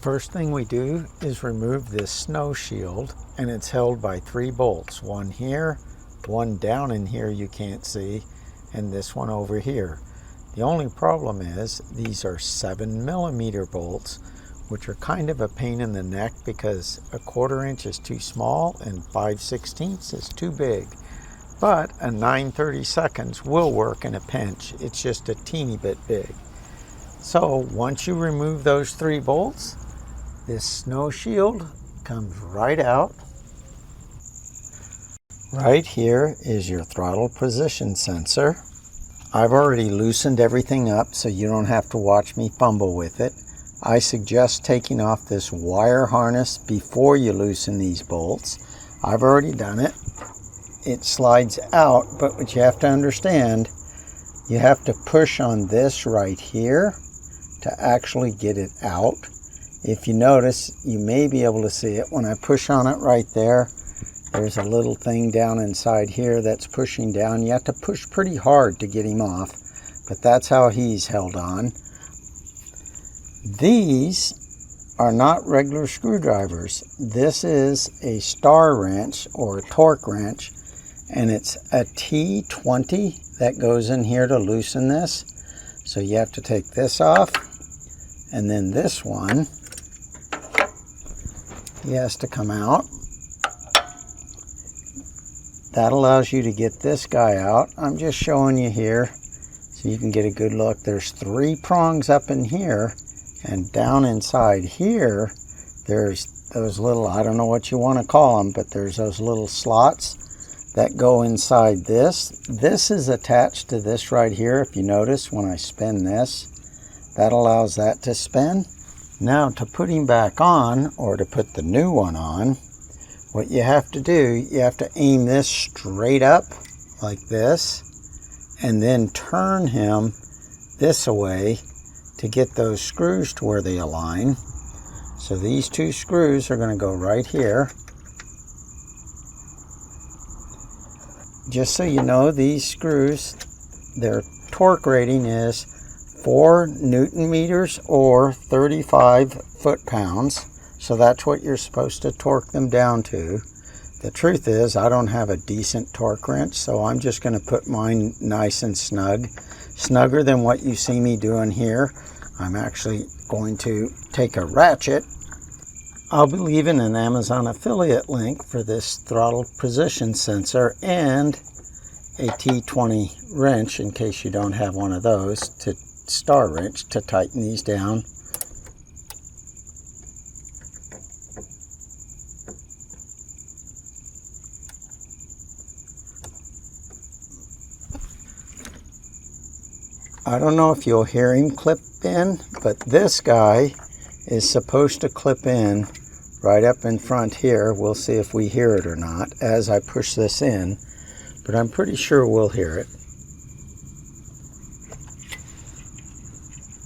First thing we do is remove this snow shield, and it's held by 3 bolts. One here, one down in here you can't see, and this one over here. The only problem is these are 7mm bolts, which are kind of a pain in the neck because 1/4 inch is too small and 5/16 is too big. But a 9/32 will work in a pinch. It's just a teeny bit big. So once you remove those 3 bolts, this snow shield comes right out. Right here is your throttle position sensor. I've already loosened everything up so you don't have to watch me fumble with it. I suggest taking off this wire harness before you loosen these bolts. I've already done it. It slides out, but what you have to understand, you have to push on this right here to actually get it out. If you notice, you may be able to see it. When I push on it right there, there's a little thing down inside here that's pushing down. You have to push pretty hard to get him off, but that's how he's held on. These are not regular screwdrivers. This is a star wrench or a torque wrench, and it's a T20 that goes in here to loosen this. So you have to take this off, and then this one, he has to come out. That allows you to get this guy out. I'm just showing you here so you can get a good look. There's 3 prongs up in here, and down inside here there's those little, I don't know what you want to call them, but there's those little slots that go inside this. This is attached to this right here. If you notice when I spin this, that allows that to spin. Now to put him back on, or to put the new one on, what you have to do, you have to aim this straight up like this, and then turn him this way to get those screws to where they align. So these 2 screws are going to go right here. Just so you know, these screws, their torque rating is 4 Newton meters or 35 foot-pounds. So that's what you're supposed to torque them down to. The truth is, I don't have a decent torque wrench, so I'm just going to put mine nice and snug. Snugger than what you see me doing here. I'm actually going to take a ratchet. I'll be leaving an Amazon affiliate link for this throttle position sensor and a T20 wrench in case you don't have one of those, to star wrench to tighten these down. I don't know if you'll hear him clip in, but this guy is supposed to clip in right up in front here. We'll see if we hear it or not as I push this in, but I'm pretty sure we'll hear it.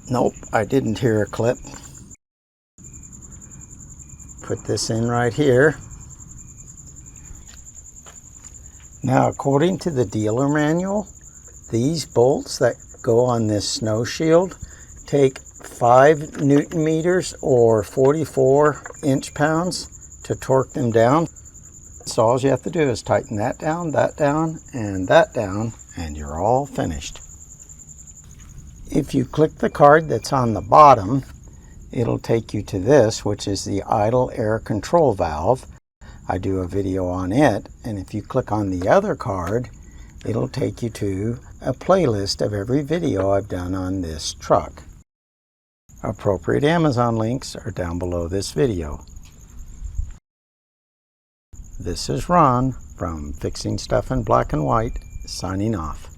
Nope, I didn't hear a clip. Put this in right here. Now, according to the dealer manual, these bolts that go on this snow shield take 5 Newton meters or 44 inch-pounds to torque them down. So all you have to do is tighten that down, and that down, and you're all finished. If you click the card that's on the bottom, it'll take you to this, which is the idle air control valve. I do a video on it, and if you click on the other card, it'll take you to a playlist of every video I've done on this truck. Appropriate Amazon links are down below this video. This is Ron from Fixing Stuff in Black and White, signing off.